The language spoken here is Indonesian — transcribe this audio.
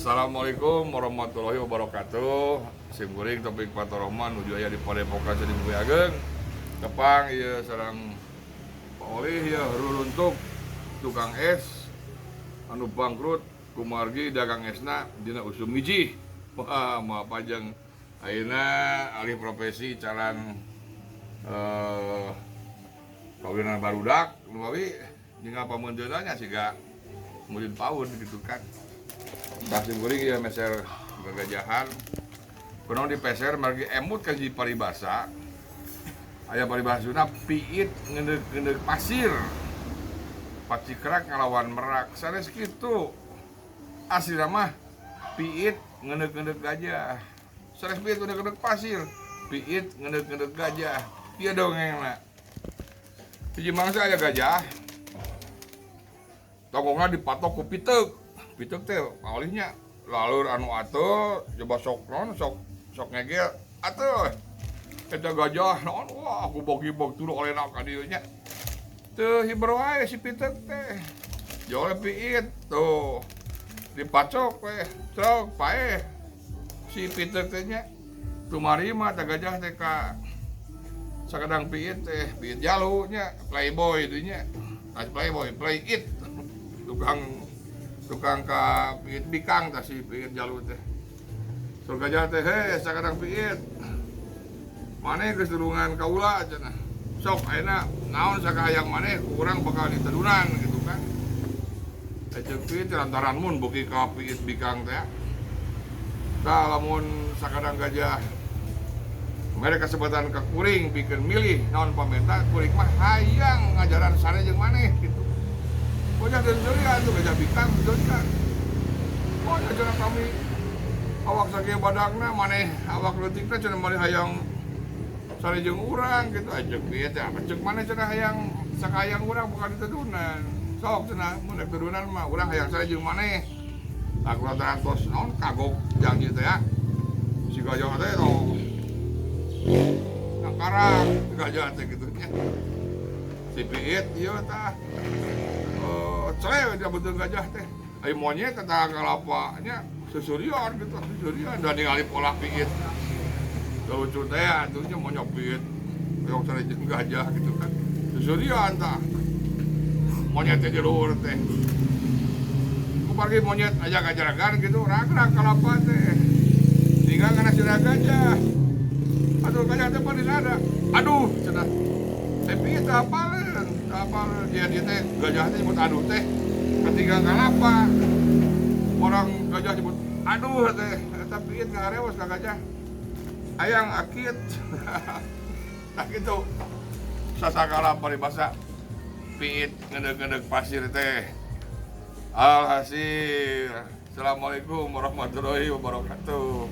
Assalamualaikum warahmatullahi wabarakatuh. Simkuring topik Patorohman nuju aya di Padepokan Sadi Bumi Ageng. Tepang ieu sareng Pak Oli ya ruruntuk tukang es anu bangkrut kumargi dagang esna dina usum hiji. Wah, moal pajang ayeuna alih profesi calan kawinan barudak nu bawi jeung pamundeunana siga murid paun gitu kan. Tasing kuring ya meser gagajahan. Kunaon dipeser margi emut ka di paribasa. Aya paribasuna piit ngeundeuk pasir. Pacikrak ngalawan merak. Sanes kitu. Aslina mah piit ngeundeuk gajah. Sanes piit ngeundeuk pasir. Piit ngeundeuk gajah. Ieu dongengna. Hiji mangsa aya gajah. Togongna dipatok ku piteuk. Pituk teh awalnya lalur anu atuh coba sok non sok ngegel atuh eta gajah naon wah gubog-gibog turu olehna ka dieu nya teu hiber wae si pituk teh jole piit tuh dipacok we trok pae si pituk teh nya tumari mah teh gajah teh ka sakadang piit teh piit jalu nya playboy itu nya playboy play it tukang ka piit bikang tah si piit jalu teh. Sok gajah teh he sakadang piit. Maneh geus tulungan kaula cenah. Sok ayeuna naon sakahayang maneh urang bakal ditedunan gitu kan. Eceuk piit lantaran mun beuki ka piit bikang teh. Tah lamun sakadang gajah mere kasempatan ka kuring pikeun milih naon pamenta kuring mah hayang ngajaran sare jeung maneh gitu. Pokoknya dari durian tuh gajah bintang durian. Pokoknya cenah kami awak sakieu badagna maneh awak leutikna cenah maneh hayang sare jeung urang gitu aja pieu teh cek maneh cenah hayang sakayang urang bukan ditedunan. Sok cenah mun rek tedunan mah urang hayang sare jeung maneh. Aku lantaran tos naon kagok janji teh ya. Si gajah teh to nangkarang gajah teh kitu nya. Si piit ieu tah saya dia betul gajah teh. Ai monyet kata kalapanya susurian gitu, susurian dan ningali pola piit. Lucu teh atunya monyet piit. Yang cara jeung gajah gitu kan. Susurian tah. Monyet teh di luhur teh. Ku pergi monyet aja gajaragan gitu, rag-rag kalapa teh. Tinggal kana sira gajah. Aduh gajah teh pada ada. Aduh cenah. Teh piit apaleun dia teh gajah teh nyebut aduh teh ketika kalapa orang gajah nyebut aduh teh eta piit ngarewas ka gajah hayang akit tak gitu sasakala paribasa piit ngeundeuk pasir teh alhasil. Assalamualaikum warahmatullahi wabarakatuh.